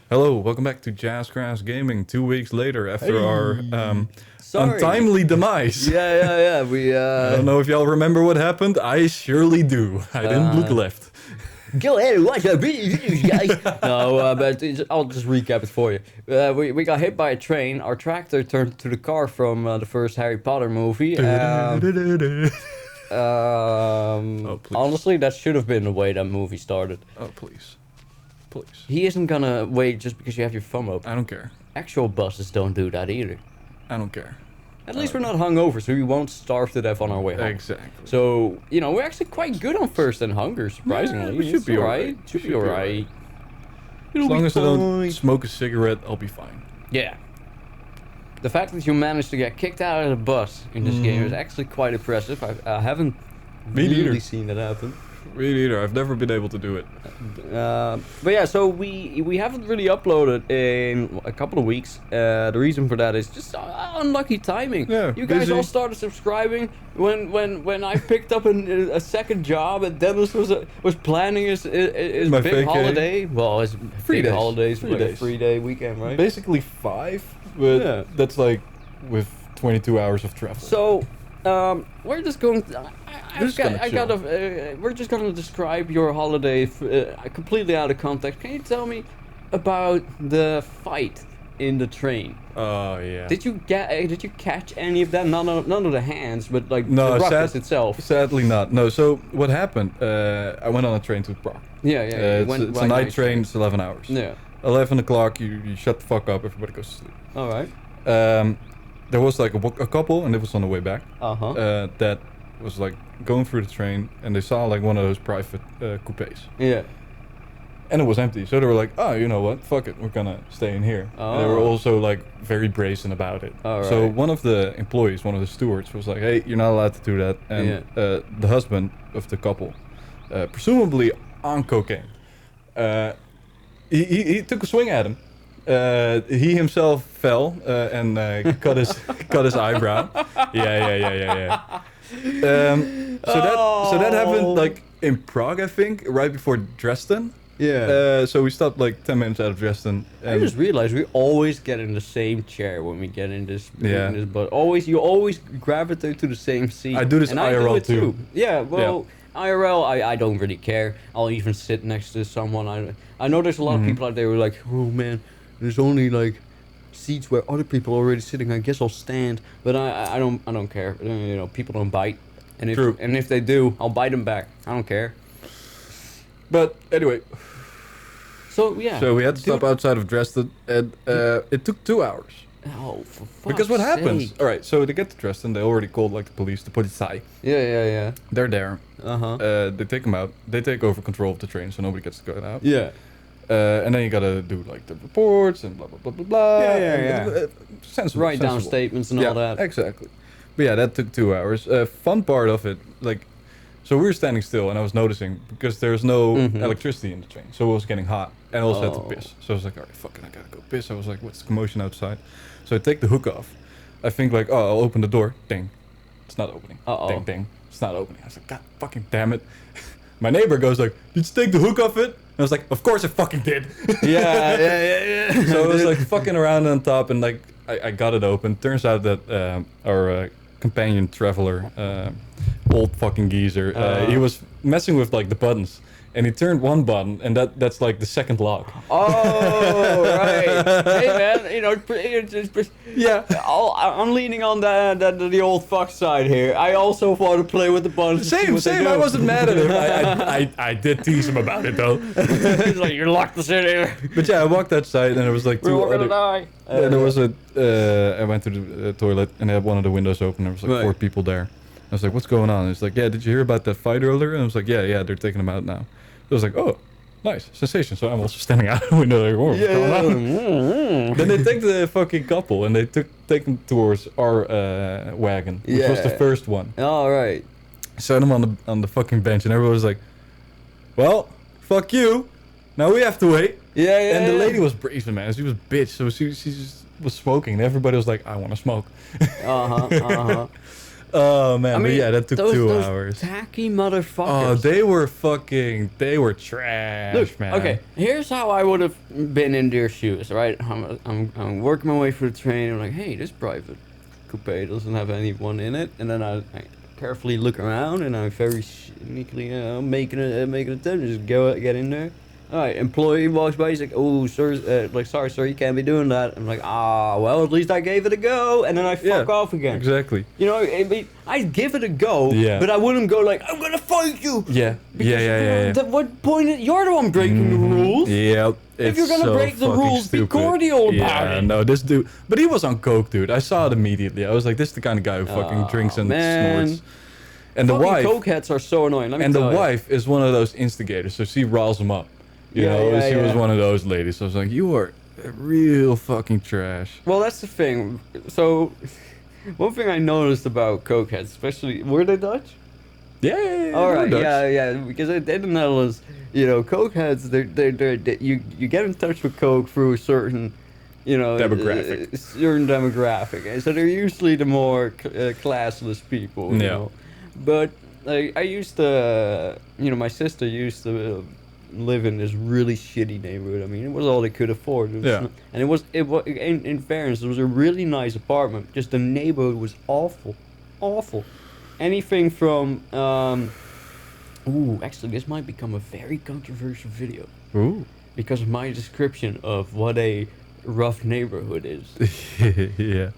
Hello, welcome back to Jazzgrass Gaming. 2 weeks later after our Sorry. untimely demise. Yeah. We I don't know if y'all remember what happened. I surely do. I didn't look left. go ahead and watch our videos, guys. No, but I'll just recap it for you. We got hit by a train. Our tractor turned to the car from the first Harry Potter movie. Honestly, that should have been the way that movie started. Oh, please. Please. He isn't gonna wait just because you have your thumb open. I don't care. Actual buses don't do that either. I don't care. At least we're not hungover, so we won't starve to death on our way home. Exactly. So, we're actually quite good on thirst and hunger, surprisingly. Yeah, we should be alright. Should be alright. As long as I don't smoke a cigarette, I'll be fine. Yeah. The fact that you managed to get kicked out of the bus in this game is actually quite impressive. I haven't really seen that happen. Me neither. I've never been able to do it. But yeah, so we haven't really uploaded in a couple of weeks. The reason for that is just unlucky timing. Yeah, you guys busy. all started subscribing when I picked up a second job and Dennis was planning his My big vacay. holiday. Well, his 3 big days. holidays, 3 like a days. 3-day weekend, right? Basically 5, but Yeah. that's like with 22 hours of travel. So, we're just going. We're just gonna describe your holiday completely out of context. Can you tell me about the fight in the train? Oh, yeah. Did you catch any of that? None of the hands, but like No, the ruckus itself. Sadly not. No, so what happened? I went on a train to Prague. Yeah. It's a night train, it's 11 hours. Yeah. 11 o'clock, you shut the fuck up, everybody goes to sleep. All right. There was like a couple, and it was on the way back, Uh-huh. that was like going through the train, and they saw like one of those private coupes. Yeah. And it was empty, so they were like, oh, you know what, fuck it, we're gonna stay in here. And they were Oh. also like very brazen about it. All So right. one of the employees, one of the stewards, was like, hey, you're not allowed to do that. And the husband of the couple, presumably on cocaine, he took a swing at him. He himself fell and cut his eyebrow. Yeah. So that happened like in Prague, I think, right before Dresden. Yeah. So we stopped like 10 minutes out of Dresden. I just realized we always get in the same chair when we get in this. Yeah. In this, but you always gravitate to the same seat. I do this and IRL I do it too. Yeah. Well, IRL, I don't really care. I'll even sit next to someone. I know there's a lot of people out there who are like, oh man, there's only like seats where other people are already sitting. I guess I'll stand. But I don't care. People don't bite. And if they do, I'll bite them back. I don't care. But anyway, So yeah. so we had to stop outside of Dresden, and it took 2 hours. Oh, for fuck's Because what happens? sake. All right, so they get to Dresden. They already called like the police, the Polizei. Yeah. They're there. Uh-huh. They take them out. They take over control of the train, so nobody gets to go out. Yeah. And then you gotta do like the reports and blah blah blah blah blah. Yeah. Sensible. Write down sensible. statements and all that. Exactly. But yeah, that took 2 hours. Fun part of it, like, so we were standing still, and I was noticing because there's no electricity in the train, so it was getting hot, and I also had to piss. So I was like, all right, fuck it, I gotta go piss. I was like, what's the commotion outside? So I take the hook off. I think like, oh, I'll open the door. Ding, it's not opening. Uh-oh. Ding, it's not opening. I was like, God fucking damn it. My neighbor goes like, did you take the hook off it? And I was like, of course I fucking did. Yeah. So I was like fucking around on top, and like I got it open. Turns out that our companion traveler, old fucking geezer, he was messing with like the buttons, and he turned one button, and that's like the second lock. Oh, right. Hey, man, Yeah. I'm leaning on the old fuck side here. I also want to play with the buttons. Same. I wasn't mad at him. I did tease him about it though. He's like, you're locked us in here. But yeah, I walked outside, and there was like We're two all gonna other. die. And there was I went to the toilet, and I had one of the windows open. There was like 4 people there. I was like, what's going on? And it's like, yeah, did you hear about that fight earlier? And I was like, yeah, they're taking him out now. I was like, oh, nice, sensation. So I'm also standing out the window like, oh, what's going on? Then they take the fucking couple, and they take them towards our wagon, which was the first one. All right. Set them on the fucking bench, and everybody was like, well, fuck you. Now we have to wait. Yeah. And the lady was brazen, man. She was a bitch. So she just was smoking, and everybody was like, I want to smoke. Oh man, but yeah, that took those 2 hours. Tacky motherfuckers. Oh, they were trash, Look, man. okay, here's how I would have been in their shoes, right? I'm working my way through the train. I'm like, hey, this private coupe doesn't have anyone in it, and then I carefully look around, and I very sneakily making an attempt to just get in there. All right, employee walks by. He's like, "Oh, sir, sorry, sir, you can't be doing that." I'm like, well, at least I gave it a go, and then I fuck off again. Exactly. You know, I'd give it a go, but I wouldn't go like, "I'm gonna fight you." Yeah. Because At what point you're the one breaking the rules? Yeah. If you're gonna break the rules, stupid. be cordial about it. No, this dude, but he was on coke, dude. I saw it immediately. I was like, this is the kind of guy who fucking drinks and snorts. And fucking the wife, cokeheads are so annoying. Let me and tell the you. wife is one of those instigators, so she riles him up. You know, she was one of those ladies. So I was like, you are real fucking trash. Well, that's the thing. So, one thing I noticed about cokeheads, especially, were they Dutch? Yeah. All right. Dutch. Yeah. Because in the Netherlands, you know, cokeheads, you get in touch with coke through a certain, you know, certain demographic. And so they're usually the more classless people. You know? But like, I used to, you know, my sister used to live in this really shitty neighborhood. I mean, it was all they could afford. And it was in fairness, it was a really nice apartment. Just the neighborhood was awful. Anything from actually, this might become a very controversial video. Ooh. Because of my description of what a rough neighborhood is. Yeah.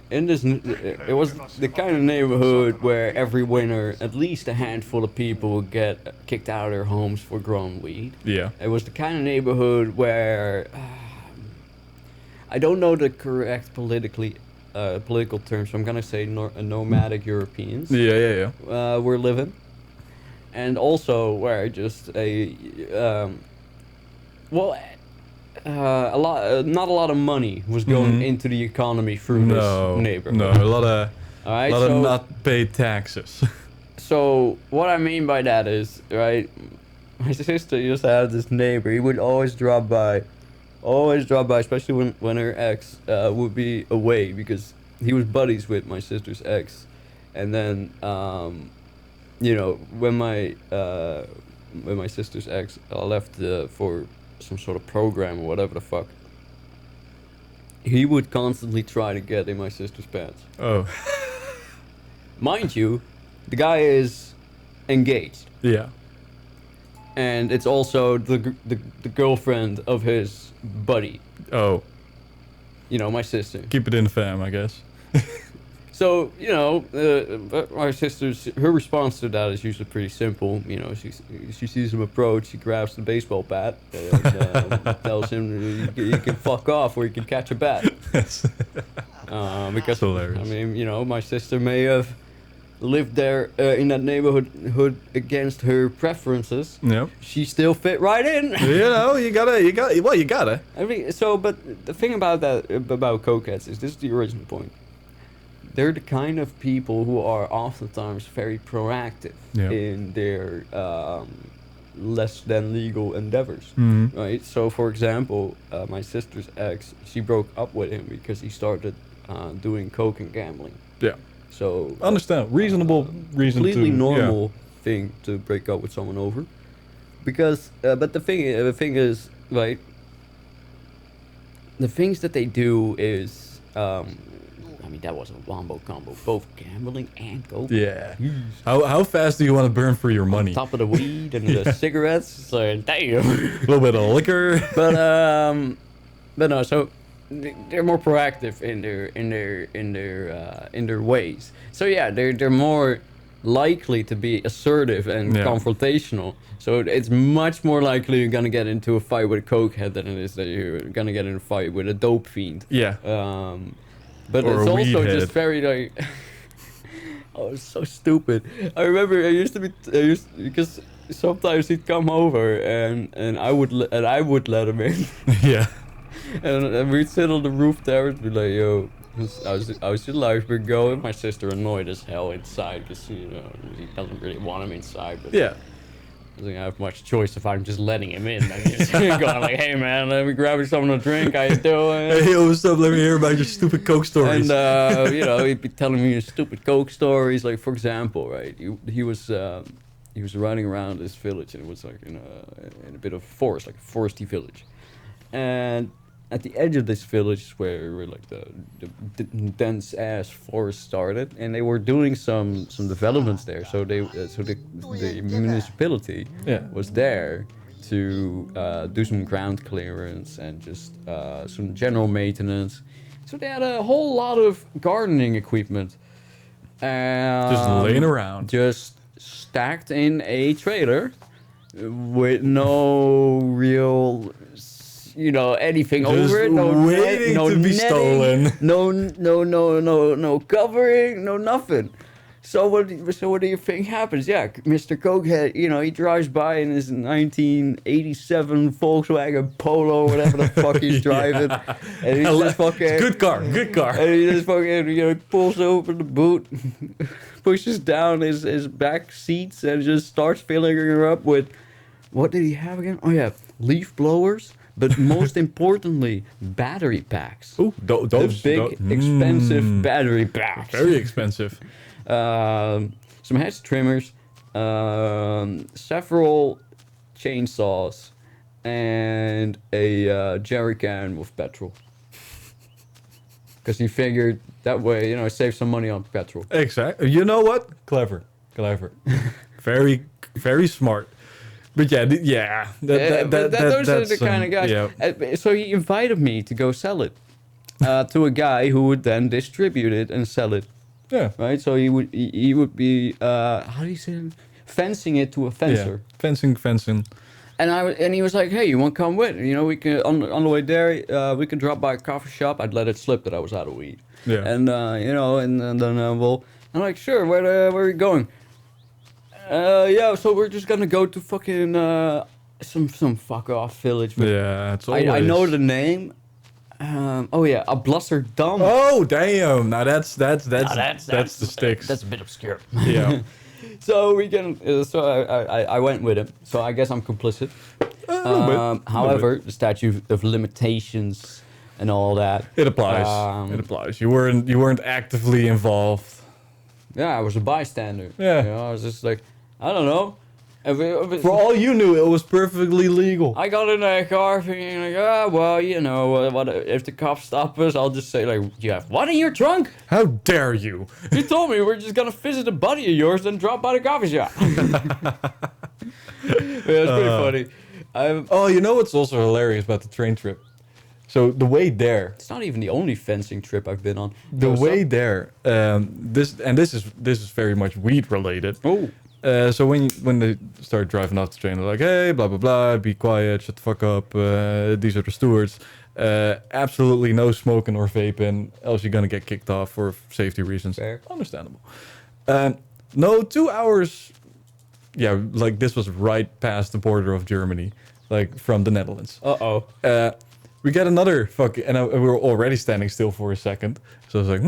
It was the kind of neighborhood where every winter at least a handful of people would get kicked out of their homes for growing weed. Yeah. It was the kind of neighborhood where I don't know the correct political term, so I'm gonna say nomadic Europeans. Yeah. Were living, and also where just not a lot of money was going into the economy through this neighborhood. No, a lot of not paid taxes. So what I mean by that is, right, my sister used to have this neighbor. He would always drop by, especially when her ex would be away, because he was buddies with my sister's ex. And then, you know, when my sister's ex left for some sort of program or whatever the fuck, he would constantly try to get in my sister's pants. Oh. Mind you, the guy is engaged. Yeah. And it's also the girlfriend of his buddy. Oh. You know, my sister. Keep it in the fam, I guess. So, you know, my her response to that is usually pretty simple. You know, she sees him approach, she grabs the baseball bat and tells him you can fuck off or you can catch a bat. Because, hilarious. I mean, you know, my sister may have lived there in that neighborhood against her preferences. Yep. She still fit right in. You know, you gotta. I mean, but the thing about cokeheads is, this is the original point. They're the kind of people who are oftentimes very proactive in their less than legal endeavors, right? So, for example, my sister's ex, she broke up with him because he started doing coke and gambling. Yeah. So understand, reasonable reason to completely normal thing to break up with someone over, because but the thing is, right? The things that they do is. I mean, that was a wombo combo. Both gambling and coke. Yeah. How fast do you want to burn for your money? On top of the weed and the cigarettes. It's like, damn. A little bit of liquor. But no. So they're more proactive in their ways. So yeah, they're more likely to be assertive and confrontational. So it's much more likely you're gonna get into a fight with a cokehead than it is that you're gonna get in a fight with a dope fiend. Yeah. But or it's also head. just very like, oh, it's so stupid. I remember because sometimes he'd come over and I would let him in. Yeah. and we'd sit on the roof terrace, be like, yo, how's your life been going? My sister annoyed as hell inside because, you know, he doesn't really want him inside. But yeah. doesn't have much choice if I'm just letting him in. I'm just going like, hey man, let me grab you something to drink. How you doing? Hey, what's up? Let me hear about your stupid Coke stories. And he'd be telling me his stupid Coke stories. Like for example, right? He was riding around this village, and it was like in a bit of a forest, like a foresty village. And at the edge of this village, where like the dense ass forest started, and they were doing some developments there. So the municipality was there to do some ground clearance and just some general maintenance. So they had a whole lot of gardening equipment, Just laying around, just stacked in a trailer with no real. Anything just over it, waiting to be stolen. No covering, no nothing. So what do you think happens? Yeah, Mr. Cokehead, he drives by in his 1987 Volkswagen Polo, whatever the fuck he's driving, and he's just fucking good car. And he just fucking pulls open the boot, pushes down his back seats, and just starts filling her up with what did he have again? Oh yeah, leaf blowers. But most importantly, battery packs. Ooh, those expensive battery packs. Very expensive. Some hedge trimmers, several chainsaws, and a jerry can with petrol. Because he figured that way, save some money on petrol. Exactly. You know what? Clever. Very, very smart. But those are the kind of guys. Yeah. So he invited me to go sell it to a guy who would then distribute it and sell it. Yeah. Right. So he would be how do you say it? Fencing it to a fencer. Yeah. Fencing. And he was like, hey, you want to come with? We can on the way there. We can drop by a coffee shop. I'd let it slip that I was out of weed. Yeah. And and then I'm like, sure. Where are you going? So we're just gonna go to fucking some fuck off village. Yeah, it's always... I know the name. Alblasserdam. Oh damn! Now that's the sticks. That's a bit obscure. Yeah. So we can. I went with him. So I guess I'm complicit. However, the statute of limitations and all that. It applies. It applies. You weren't actively involved. Yeah, I was a bystander. Yeah. I was just like, I don't know. For all you knew, it was perfectly legal. I got in a car thinking like, what if the cops stop us? I'll just say like, you have what in your trunk? How dare you? You told me we're just gonna visit a buddy of yours, then drop by the coffee shop. It's pretty funny. You know what's also hilarious about the train trip? So the way there, it's not even the only fencing trip I've been on. The way there, this is very much weed related. Oh. So when they start driving off the train, they're like, hey, blah blah blah, be quiet, shut the fuck up. These are the stewards. Absolutely no smoking or vaping, else you're gonna get kicked off for safety reasons. Fair. Understandable. No, 2 hours. Yeah, like this was right past the border of Germany, like from the Netherlands. We get another and we were already standing still for a second. So I was like,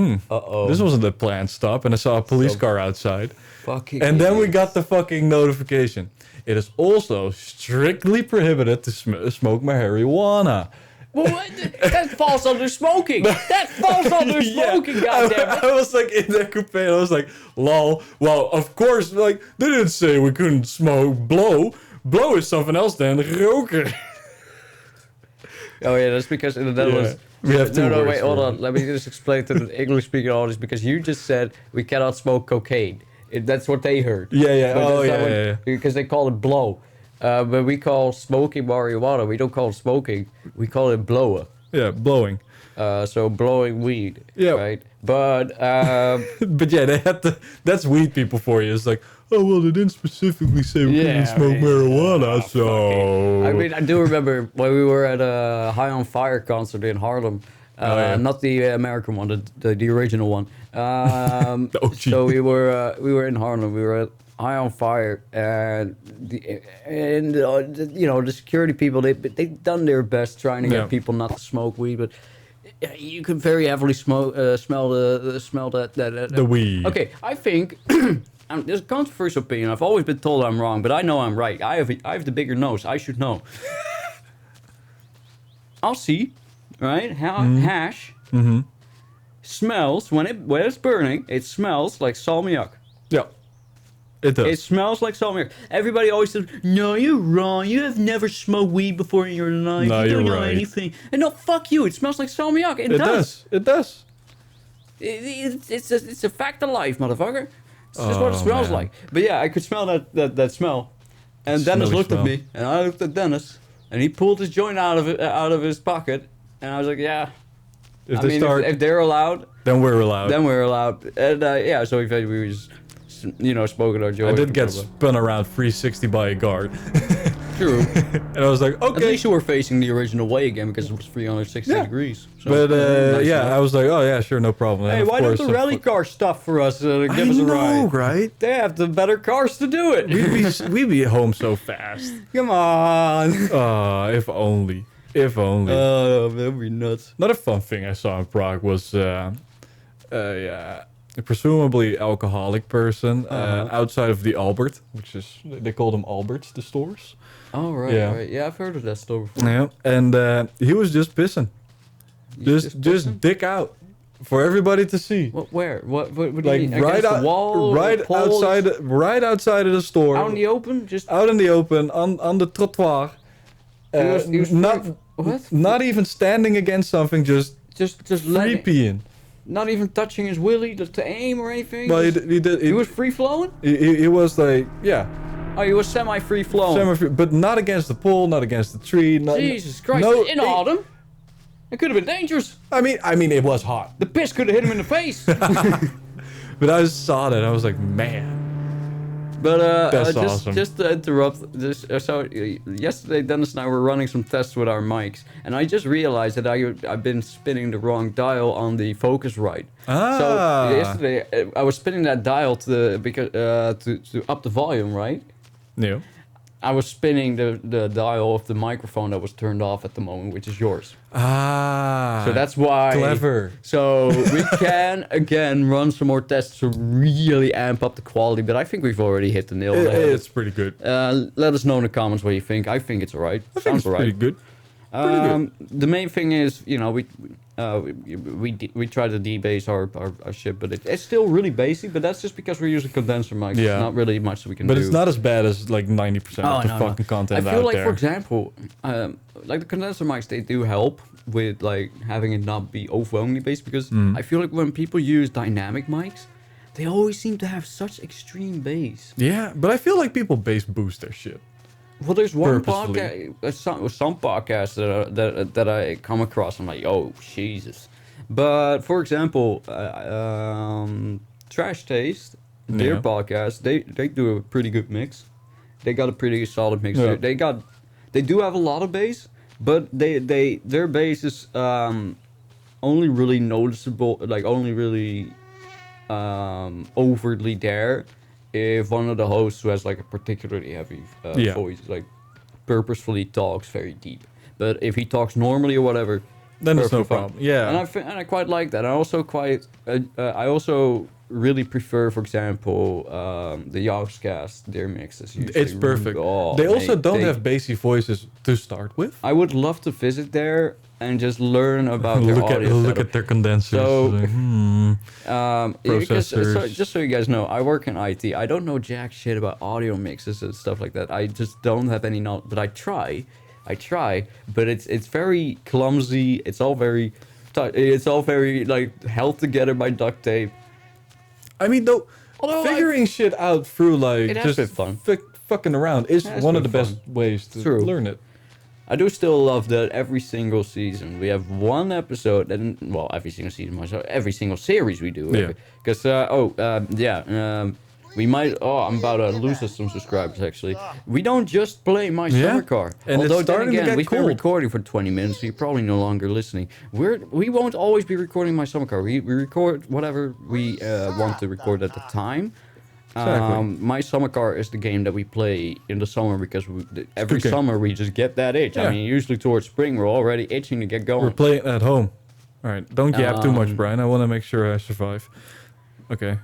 this wasn't a planned stop. And I saw a police car outside. And then we got the fucking notification. It is also strictly prohibited to smoke marijuana. Well, that falls under smoking. That falls under smoking, goddammit. I was like in that coupe and I was like, lol. Well, of course, like, they didn't say we couldn't smoke blow. Blow is something else than roken. Oh yeah, that's because in the Netherlands... We have two words wait, hold on. Let me just explain to the English-speaking audience, because you just said we cannot smoke cocaine. That's what they heard. Yeah. Because they call it blow. But we call smoking marijuana. We don't call it smoking. We call it blowen. Yeah, blowing. So blowing weed. Yeah. Right? But... but yeah, they had to... That's weed people for you. It's like... Oh, well, they didn't specifically say we couldn't smoke marijuana, so... I mean, I do remember when we were at a High on Fire concert in Harlem. Not the American one, the original one. So we were in Harlem. We were at High on Fire, and the security people, they've done their best trying to get people not to smoke weed, but... You can very heavily smell the weed. Okay, I think There's a controversial opinion. I've always been told I'm wrong, but I know I'm right. I have the bigger nose. I should know. I'll see, right? How hash smells when it's burning. It smells like salmiak. Yeah, it does. It smells like salmiak. Everybody always says, "No, you're wrong. You have never smoked weed before in your life. No, you don't you're know right. anything." And no, fuck you. It smells like salmiak. It does. It does. It's a fact of life, motherfucker. It's just what it smells like. But yeah, I could smell that smell. And Dennis looked at me, and I looked at Dennis, and he pulled his joint out of his pocket, and I was like, yeah. If they're allowed, then we're allowed. And yeah, so we were just, smoking our joint. I did get spun around 360 by a guard. True. And I was like, okay. At least you were facing the original way again because it was 360 degrees. So, but I was like, oh yeah, sure, no problem. Hey, why don't the rally car stuff for us give us a ride? Right? They have the better cars to do it. We'd be home so fast. Come on. If only. If only. Oh, that'd be nuts. Another fun thing I saw in Prague was, a presumably alcoholic person outside of the Albert, which is, they call them Alberts, the stores. Oh, right, right. Yeah, I've heard of that store before. Yeah, and he was just pissing. Just dick out for everybody to see. What? Where? What do like you mean? right Against the wall? right outside of the store. Out in the open? Just out in the open, on the trottoir. He was not even standing against something, just free peeing. Not even touching his willy to aim or anything? Well, he did. He was free flowing? He was like, yeah. Oh, he was semi-free flowing. But not against the pole, not against the tree. Jesus Christ, in autumn? It could have been dangerous. I mean, it was hot. The piss could have hit him in the face. But I saw that, I was like, man. But that's awesome. Just to interrupt, yesterday Dennis and I were running some tests with our mics, and I just realized that I've been spinning the wrong dial on the Focusrite. So yesterday I was spinning that dial to up the volume, right? Yeah. I was spinning the dial of the microphone that was turned off at the moment, which is yours. So that's why. Clever. So we can, again, run some more tests to really amp up the quality, but I think we've already hit the nail on the head. It's pretty good. Let us know in the comments what you think. I think it's alright. I think it's pretty good. The main thing is, we try to debase our shit, but it's still really basic. But that's just because we're using condenser mics. Yeah. It's not really much that we can do. But it's not as bad as like 90% of the fucking content out there. I feel like, for example, like the condenser mics, they do help with like having it not be overwhelmingly bass, because I feel like when people use dynamic mics, they always seem to have such extreme bass. Yeah, but I feel like people bass boost their shit. Well, there's one podcast, some podcasts that I come across. I'm like, oh, Jesus. But for example, Trash Taste, their podcast, they do a pretty good mix. They got a pretty solid mix. Yeah. They do have a lot of bass, but their bass is only really noticeable, like only really overtly there if one of the hosts who has like a particularly heavy voice, like purposefully talks very deep. But if he talks normally or whatever, then there's no problem. Yeah, and I quite like that. I also really prefer, for example, the Jazzgrass, their mixes. It's perfect. They also don't have bassy voices to start with. I would love to visit there and just learn about their audio look at their condensers. So, processors. Just so you guys know, I work in IT. I don't know jack shit about audio mixes and stuff like that. I just don't have any knowledge, but I try, but it's very clumsy. It's all very like held together by duct tape. I mean, figuring shit out through like just fun. Fucking around is one of the best ways to learn it. I do still love that every single season we have one episode, and well, every single season, every single series we do. Yeah. Because we might. Oh, I'm about to lose us some subscribers actually. We don't just play My Summer Car. And although then again, we've been recording for 20 minutes, so you're probably no longer listening. We won't always be recording My Summer Car. We record whatever we want to record at the time. Exactly. My Summer Car is the game that we play in the summer because every summer we just get that itch. Yeah. I mean, usually towards spring we're already itching to get going. We're playing at home. All right, don't yap too much, Brian. I want to make sure I survive. Okay,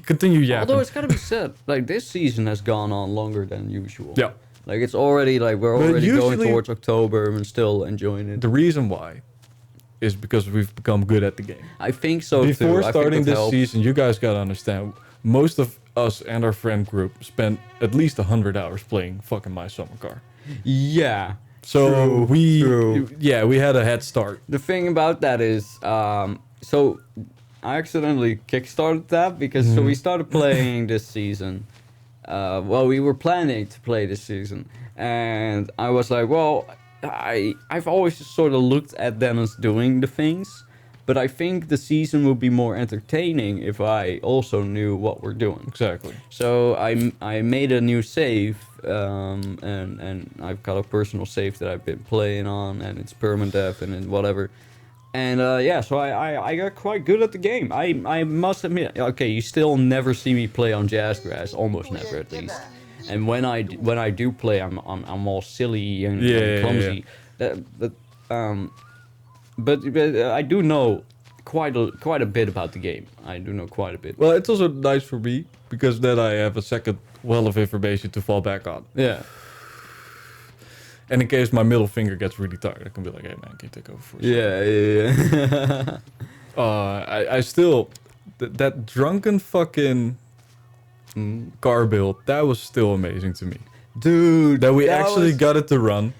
continue yapping. Although it's gotta be said, like this season has gone on longer than usual. Yeah. Like it's already like we're But already going usually- towards October and still enjoying it. The reason why is because we've become good at the game. I think so too. Before I think starting that this helps. season, you guys gotta understand, most of us and our friend group spent at least 100 hours playing fucking My Summer Car. Yeah. So True. we had a head start. The thing about that is, so I accidentally kickstarted that because so we started playing this season. Well, we were planning to play this season, and I was like, well, I've always just sort of looked at them as doing the things, but I think the season would be more entertaining if I also knew what we're doing. Exactly. So I made a new save, and I've got a personal save that I've been playing on, and it's permadeath and whatever. And yeah, so I got quite good at the game. I must admit, okay, you still never see me play on Jazzgrass, almost never at least. And when I do play, I'm all silly and, and clumsy. But I do know quite a bit about the game. I do know quite a bit. Well, it's also nice for me because then I have a second well of information to fall back on. Yeah. And in case my middle finger gets really tired, I can be like, "Hey man, can you take over for a second?" Yeah. I still that drunken fucking car build, that was still amazing to me. Dude, That we actually got it to run.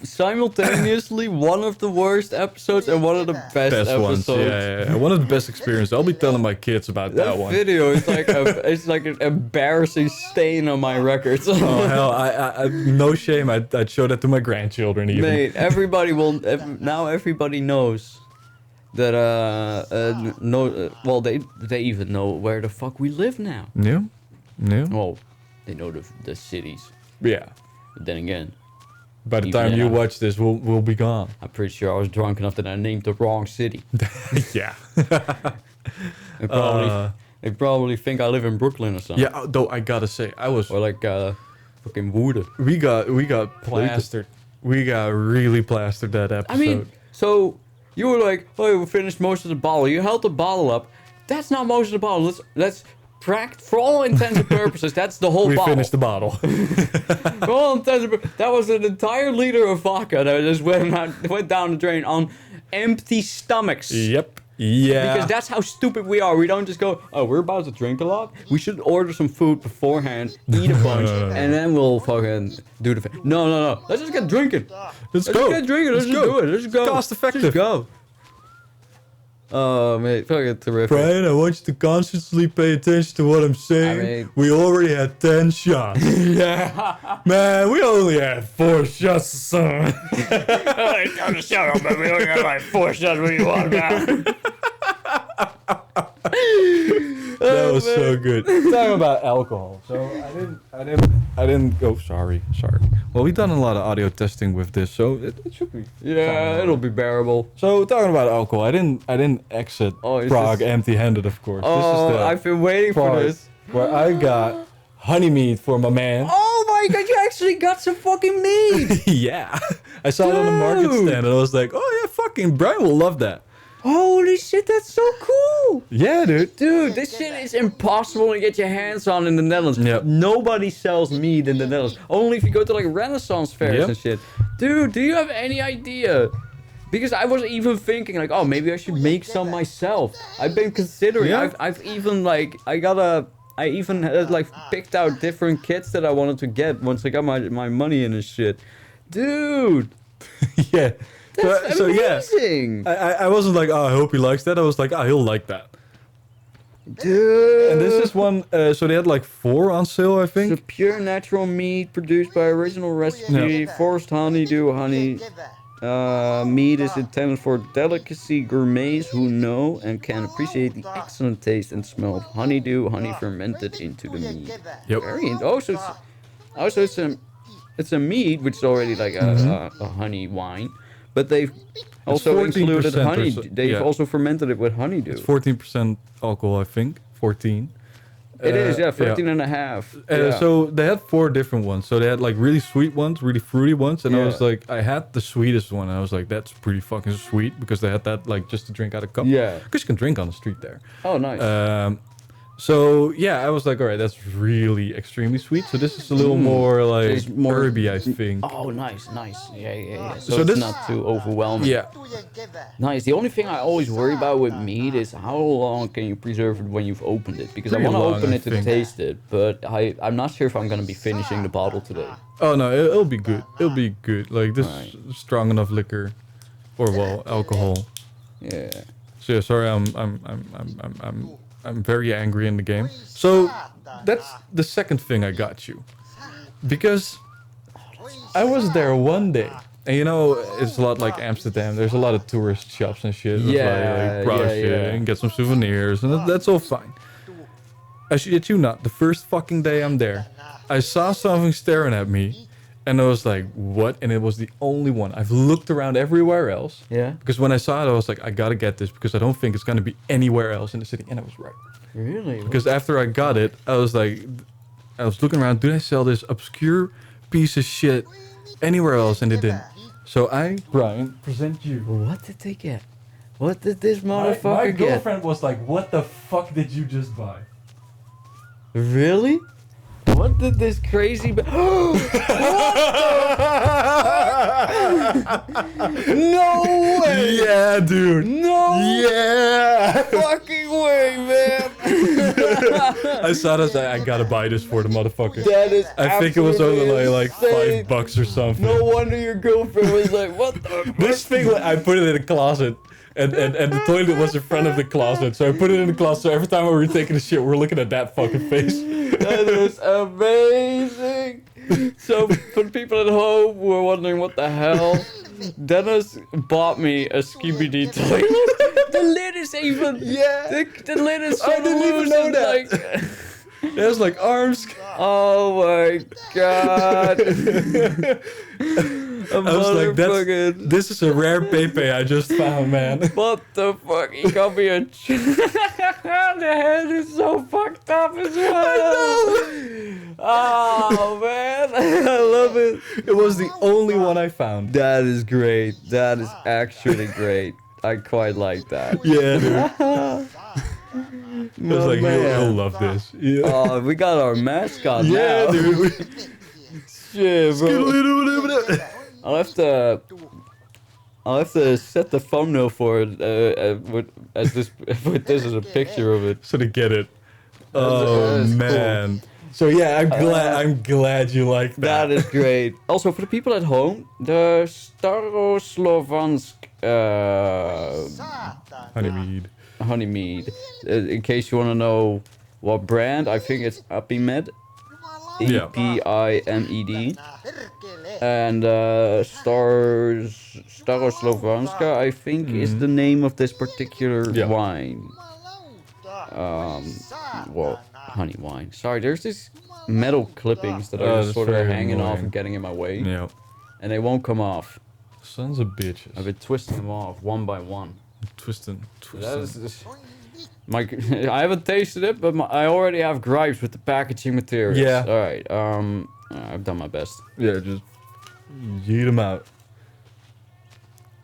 Simultaneously one of the worst episodes and one of the best episodes. Ones. Yeah. One of the best experiences. I'll be telling my kids about that one. Video is like it's like an embarrassing stain on my records. Oh hell, I no shame. I'd show that to my grandchildren even. Mate, everybody will now. Everybody knows that well, they even know where the fuck we live now. Yeah. Well, they know the cities. Yeah. But then again, By the Even time then, you watch this, we'll be gone. I'm pretty sure I was drunk enough that I named the wrong city. Yeah. They probably think I live in Brooklyn or something. Yeah. Though I gotta say, I was. Or like fucking Woerden. We got plastered. We got really plastered that episode. I mean, so you were like, "Oh, we finished most of the bottle." You held the bottle up. That's not most of the bottle. Let's for all intents and purposes, that's the whole we bottle. finished the bottle. For all intents and purposes, that was an entire liter of vodka that just went down the drain on empty stomachs. Yep. Yeah. Because that's how stupid we are. We don't just go, "Oh, we're about to drink a lot. We should order some food beforehand, eat a bunch, and then we'll fucking do the thing." No. Let's just get drinking. Let's Let's go. get drinking. Let's just do it. Let's go. Cost effective. Let's go. Oh, mate. Fucking terrific. Brian, I want you to consciously pay attention to what I'm saying. I mean- we already had 10 shots. Yeah. Man, we only had 4 shots, son. Shut up, man. We only got like 4 shots. What do you want now? That was so good. Talking about alcohol. So I didn't. Oh, sorry. Well, we've done a lot of audio testing with this, so it should be. Yeah, it'll be bearable. So talking about alcohol, I didn't exit Oh, is Prague this- empty-handed, of course. Oh, this is the I've been waiting for part this. where I got honey meat for my man. Oh my god, you actually got some fucking meat! Yeah, I saw it on the market Dude. stand, and I was like, "Oh yeah, fucking Brian will love that." Holy shit, that's so cool! Yeah, dude. Dude, this shit is impossible to get your hands on in the Netherlands. Yep. Nobody sells meat in the Netherlands. Only if you go to like Renaissance fairs Yep. and shit. Dude, do you have any idea? Because I was even thinking like, oh, maybe I should make some myself. I've been considering. Yeah. I've even like, I even had like picked out different kits that I wanted to get once I got my money in and shit. Dude, Yeah. that's amazing. I wasn't like, "Oh, I hope he likes that." I was like, "Oh, he'll like that." Dude. And this is one. So they had like 4 on sale, I It's a think. pure natural meat produced by original recipe, forced honeydew honey. Meat is intended for delicacy gourmets who know and can appreciate the excellent taste and smell of honeydew honey fermented into the meat. Yep. It's a meat which is already like a honey wine, but they've also 14% included or honey. so, They've yeah. also fermented it with honeydew. It's 14% alcohol, I think. 14. It is, yeah, yeah. 13 and a half. Yeah. So they had 4 different ones. So they had like really sweet ones, really fruity ones, and I Yeah. was like, I had the sweetest one. And I was like, that's pretty fucking sweet because they had that like just to drink out of cup. Yeah. Because you can drink on the street there. Oh, nice. So yeah, I was like, all right, that's really extremely sweet. So this is a little more like it's more- herby, I think. Oh, nice. Yeah. So, So it's this- not too overwhelming. Yeah. Nice. The only thing I always worry about with meat is how long can you preserve it when you've opened it? Because I Pretty want to long, open I it to think. taste it, but I'm not sure if I'm gonna be finishing the bottle today. Oh no, it'll be good. It'll be good. Like this Alright. strong enough liquor, or well, alcohol. Yeah. So yeah, sorry, I'm very angry in the game. So that's the second thing I got you, because I was there one day, and you know it's a lot like Amsterdam. There's a lot of tourist shops and shit. with, Yeah, like browse yeah, shit yeah. and get some souvenirs, and that's all fine. I shit you not, the first fucking day I'm there, I saw something staring at me, and I was like, what? And it was the only one. I've looked around everywhere else. Yeah. Because when I saw it, I was like, I gotta get this because I don't think it's gonna be anywhere else in the city. And I was right. Really? Because after I got it, I was like, I was looking around, do they sell this obscure piece of shit anywhere else? And they didn't. So I, Brian, present you. What did they get? What did this My motherfucker get? girlfriend was like, what the fuck did you just buy? Really? What did this crazy? No way! Yeah, dude. No Yeah. fucking way, man! I saw this. I gotta buy this for the motherfucker. That is. I think it was only absolutely like insane. $5 or something. No wonder your girlfriend was like, "What the?" This thing, I put it in a closet, and the toilet was in front of the closet. So I put it in the closet. So every time we were taking a shit, we're looking at that fucking face. That is amazing. So for the people at home who are wondering what the hell, Dennis bought me a Skibidi toilet. The lid is even. Yeah. The lid is so I didn't even know loosened, that. like. There's like arms. Oh my god. I was like, this is a rare Pepe I just found, man. What the fuck? He got me a. The head is so fucked up as well. Oh man, I love it. It was the only one I found. That is great. That is actually great. I quite like that. Yeah, dude. I was like, he'll love this. Yeah. Oh, we got our mascot Yeah, now. dude. Shit, bro. I'll have to set the thumbnail for it with this as a picture of it. So to get it. Oh that is man. So yeah, I'm glad you like that. That is great. Also, for the people at home, the Staroslovansk Honeymead. honey mead. In case you want to know what brand, I think it's Epimed. Yeah. Epimed. And Staroslovanska, I think, is the name of this particular Yeah. wine. Well, honey wine. Sorry, there's these metal clippings that are Oh, just that's sort of very hanging off annoying. and getting in my way. Yeah. And they won't come off. Sons of bitches. I've been twisting them off one by one. Twisting. That is just, I haven't tasted it, but I already have gripes with the packaging materials. Yeah. All right. I've done my best. Yeah, just yeet them out.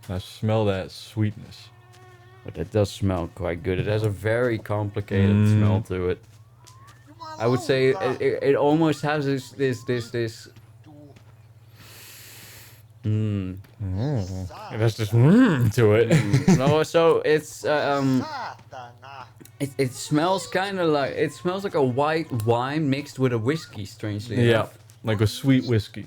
I smell that sweetness. But it does smell quite good. It has a very complicated smell to it. I would say it almost has this. It has this to it. No, so it's it smells kind of like a white wine mixed with a whiskey. Strangely Yeah, enough. like a sweet whiskey.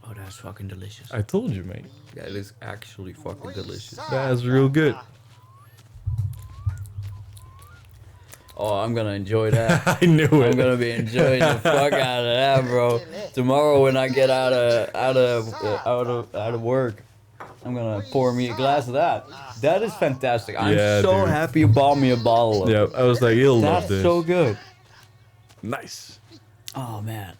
Oh, that's fucking delicious. I told you, mate. Yeah, it is actually fucking delicious. That's real good. Oh, I'm gonna enjoy that. I knew it. I'm gonna be enjoying the fuck out of that, bro. Tomorrow when I get out of work, I'm gonna pour me a glass of that. That is fantastic. I'm Yeah, so dude. happy you bought me a bottle of it. Yeah, I was like, you'll love That's this. so good. Nice. Oh man.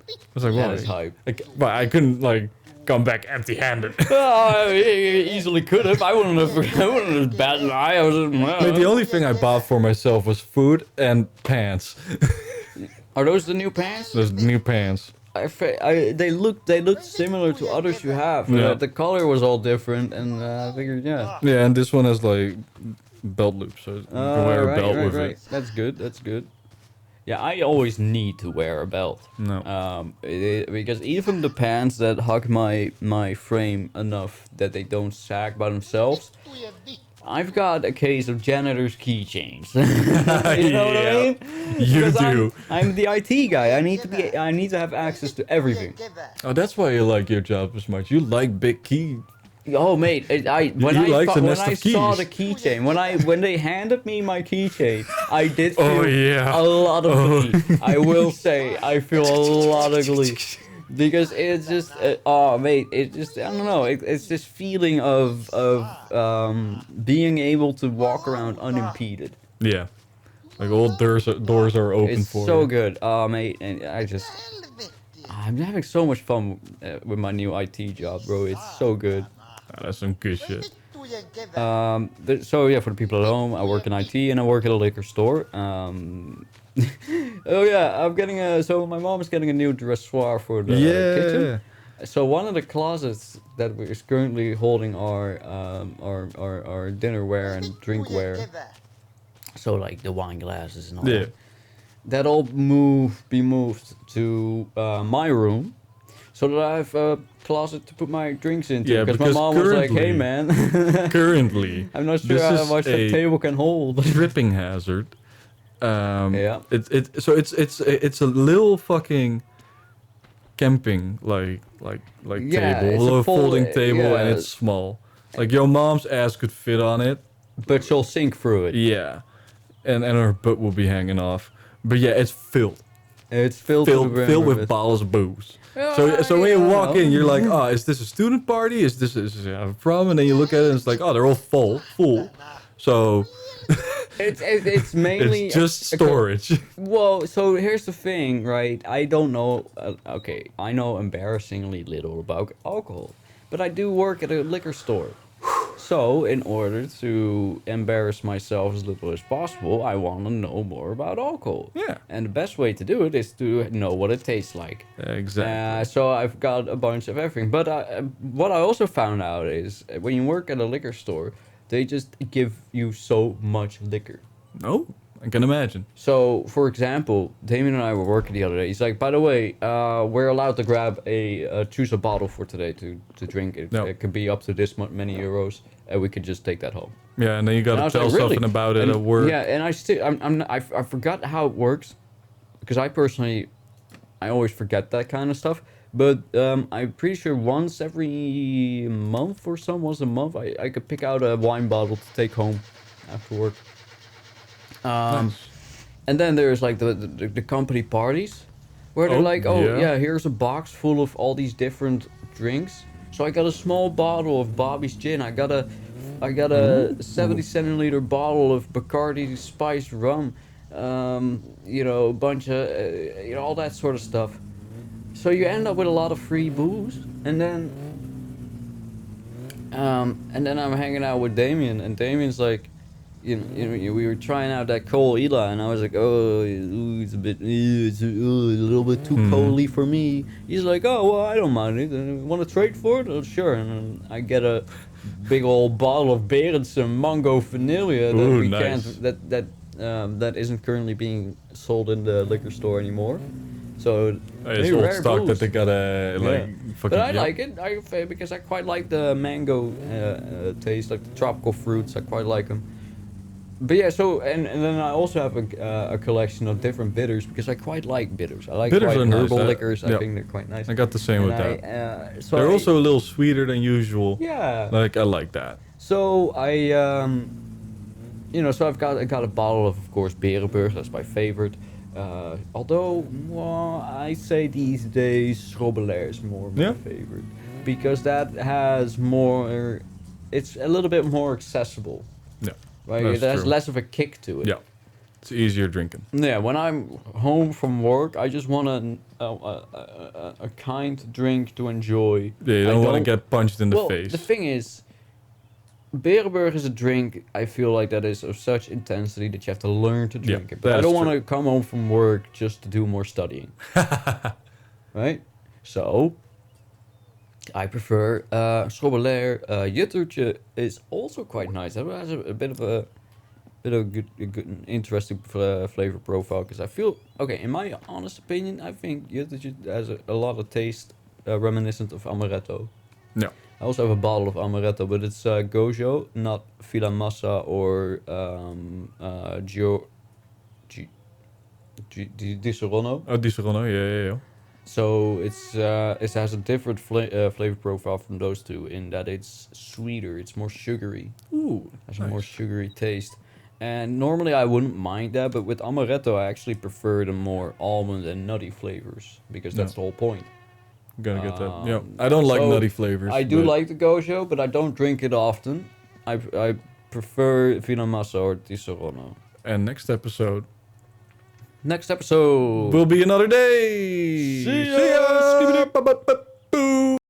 I was like, That well, is hype. but I couldn't like come back empty-handed. Oh, he easily could have. I wouldn't have bat an eye. I was just, Like, the only thing I bought for myself was food and pants. Are those the new pants? Those new pants. They looked similar to others you have. Yeah. The color was all different, and I figured, yeah. Yeah, and this one has like belt loops, so you can wear a belt with it. That's good. That's good. Yeah, I always need to wear a belt. No. Because even the pants that hug my frame enough that they don't sag by themselves, I've got a case of janitor's keychains. You know what I mean? You Because do. I'm the IT guy. I need to have access to everything. Oh, that's why you like your job so much. You like big key. Oh, mate! When You like the when nest I of saw keys. the keychain, when they handed me my keychain, I did Oh, feel yeah. a lot of glee. I will say, I feel a lot of glee because it's just, oh, mate! It just, I don't know. It's this feeling of being able to walk around unimpeded. Yeah. Like all doors are open It's for so you. good, mate, and I'm having so much fun with my new IT job, bro. It's so good. Ah, that's some good shit. So yeah, for the people at home, I work in IT and I work at a liquor store. Oh yeah, so my mom is getting a new dressoir for the kitchen. So one of the closets that is currently holding our dinnerware and drinkware, so like the wine glasses and all Yeah. that, that'll be moved to my room, so that I have a closet to put my drinks into. Yeah, because my because mom was like, "Hey currently- man, Currently, I'm not sure this how is much the a table can hold." tripping hazard. Yeah. It's a little fucking camping Yeah, table, a it's a little full- folding table, and yeah. it's small. Like your mom's ass could fit on it. But she'll sink through it. Yeah, and her butt will be hanging off. But yeah, it's filled It's filled, to the brim filled with it. bottles of booze. Yeah, So when you yeah, I walk know. in, you're like, oh, is this a student party? Is this a prom? And then you look at it, and it's like, oh, they're all full. So It's mainly it's just storage. Well, so here's the thing, right? I don't know. Okay, I know embarrassingly little about alcohol, but I do work at a liquor store. So, in order to embarrass myself as little as possible, I want to know more about alcohol. Yeah. And the best way to do it is to know what it tastes like. Exactly. So I've got a bunch of everything. But what I also found out is when you work at a liquor store, they just give you so much liquor. No, I can imagine. So, for example, Damien and I were working the other day. He's like, by the way, we're allowed to grab choose a bottle for today to drink. It could be up to this many euros, and we could just take that home. Yeah, and then you And I gotta was tell like, really? something about it And- at work. Yeah, and I forgot how it works, because I always forget that kind of stuff. But I'm pretty sure once a month, I could pick out a wine bottle to take home after work. Nice. And then there's like the company parties, where they're like, yeah, here's a box full of all these different drinks. So I got a small bottle of Bobby's gin. I got a 70 centiliter bottle of Bacardi spiced rum. A bunch of all that sort of stuff. So you end up with a lot of free booze, and then I'm hanging out with Damien, and Damien's like, we were trying out that Cole Eli, and I was like, it's a little bit too coldy for me. He's like, oh well, I don't mind it. Want to trade for it? Oh, sure. And then I get a big old bottle of Berendsen Mango Vanilla that Ooh, we nice. can't that isn't currently being sold in the liquor store anymore. So It's they're old rare stock booze. that they gotta fucking. But I like it. Because I quite like the mango taste, like the tropical fruits. I quite like them. But yeah, so and then I also have a collection of different bitters, because I quite like bitters. I like Bitters quite are nice, herbal yeah. liquors. I Yeah. think they're quite nice. I got the same And with that. so They're also a little sweeter than usual. yeah. Like I like that. So so I got a bottle of course, Berenburg. That's my favorite. Although, I say these days, Schrobbelair is more my favorite, because that has more. It's a little bit more accessible. Yeah. Right, That's it has true. less of a kick to it. Yeah. It's easier drinking. Yeah, when I'm home from work, I just want a kind drink to enjoy. Yeah, you I don't want to get punched in the well, face. the thing is, Berenburg is a drink, I feel like that is of such intensity that you have to learn to drink it. But that I is don't want true. to come home from work just to do more studying. right? So I prefer Schrobbelair. Juttertje is also quite nice. It has a bit of a good interesting flavor profile, because I feel, okay, in my honest opinion, I think Juttertje has a lot of taste reminiscent of Amaretto. Yeah. I also have a bottle of Amaretto, but it's Gojo, not Villa Massa or Di Serono. Oh, Di Serono, yeah. So it has a different flavor profile from those two, in that it's sweeter, it's more sugary. Ooh, Has nice. a more sugary taste. And normally I wouldn't mind that, but with Amaretto I actually prefer the more almond and nutty flavors, because that's the whole point. Gotta get that. Yeah, I don't like So nutty flavors. I do but like the Gojo, but I don't drink it often. I prefer Villa Massa or Di Serono. And next episode Next episode will be another day. See ya. Bye-bye.